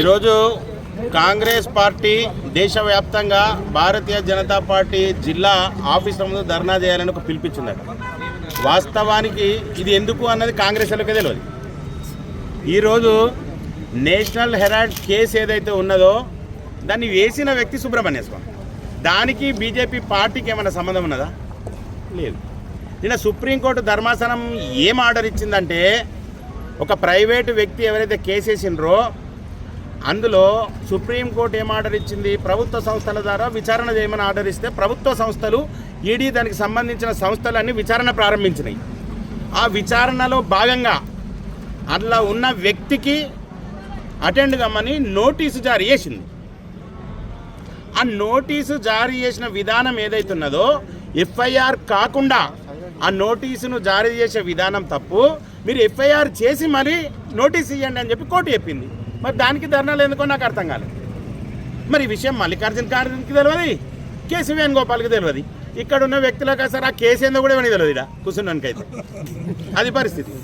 ఈరోజు కాంగ్రెస్ పార్టీ దేశవ్యాప్తంగా భారతీయ జనతా పార్టీ జిల్లా ఆఫీసుల ముందు ధర్నా చేయాలని ఒక పిలిపించిందట. వాస్తవానికి ఇది ఎందుకు అన్నది కాంగ్రెస్ వాళ్ళకే తెలియదు. ఈరోజు నేషనల్ హెరాల్డ్ కేసు ఏదైతే ఉన్నదో దాన్ని వేసిన వ్యక్తి సుబ్రహ్మణ్య స్వామి. దానికి బీజేపీ పార్టీకి ఏమైనా సంబంధం ఉన్నదా? లేదు. నిన్న సుప్రీంకోర్టు ధర్మాసనం ఏం ఆర్డర్ ఇచ్చిందంటే, ఒక ప్రైవేటు వ్యక్తి ఎవరైతే కేసు వేసినరో అందులో సుప్రీంకోర్టు ఏం ఆర్డర్ ఇచ్చింది, ప్రభుత్వ సంస్థల ద్వారా విచారణ చేయమని ఆర్డర్ ఇస్తే ప్రభుత్వ సంస్థలు ఈడీ దానికి సంబంధించిన సంస్థలన్నీ విచారణ ప్రారంభించినాయి. ఆ విచారణలో భాగంగా అందులో ఉన్న వ్యక్తికి అటెండ్ కమ్మని నోటీసు జారీ చేసింది. ఆ నోటీసు జారీ చేసిన విధానం ఏదైతున్నదో ఎఫ్ఐఆర్ కాకుండా ఆ నోటీసును జారీ చేసే విధానం తప్పు. మీరు ఎఫ్ఐఆర్ చేసి మరీ నోటీస్ ఇవ్వండి అని చెప్పి కోర్టు చెప్పింది. మరి దానికి ధర్నాలు ఎందుకో నాకు అర్థం కాలేదు. మరి ఈ విషయం మల్లికార్జున ఖార్గేకి తెలియదు, కేసీ వేణుగోపాల్కి తెలియదు, ఇక్కడ ఉన్న వ్యక్తులకు అసలు ఆ కేసు ఏందో కూడా ఏమని తెలియదు. ఇక్కడ కూర్చున్నానికైతే అది పరిస్థితి.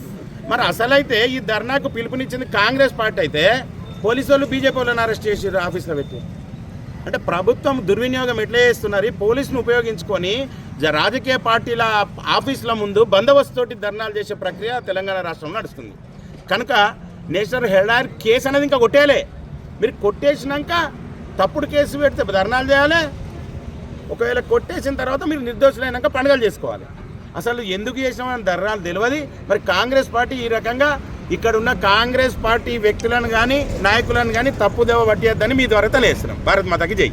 మరి అసలైతే ఈ ధర్నాకు పిలుపునిచ్చింది కాంగ్రెస్ పార్టీ అయితే పోలీసు వాళ్ళు బీజేపీ వాళ్ళని అరెస్ట్ చేసి ఆఫీస్లో పెట్టి, అంటే ప్రభుత్వం దుర్వినియోగం ఎట్లా చేస్తున్నారు? పోలీసును ఉపయోగించుకొని రాజకీయ పార్టీల ఆఫీసుల ముందు బందోబస్తుతోటి ధర్నాలు చేసే ప్రక్రియ తెలంగాణ రాష్ట్రంలో నడుస్తుంది. కనుక నేషనల్ హెరాల్డ్ కేసు అనేది ఇంకా కొట్టేయాలి. మీరు కొట్టేసినాక తప్పుడు కేసు పెడితే ధర్నాలు చేయాలి. ఒకవేళ కొట్టేసిన తర్వాత మీరు నిర్దోషులైనాక పండుగలు చేసుకోవాలి. అసలు ఎందుకు చేసినామని ధర్నాలు తెలియదు. మరి కాంగ్రెస్ పార్టీ ఈ రకంగా ఇక్కడ ఉన్న కాంగ్రెస్ పార్టీ వ్యక్తులను కానీ నాయకులను కానీ తప్పుదేవ పట్టేద్దని మీ ద్వారా తెలియజేస్తున్నాం. భారత్ మాతకి జై.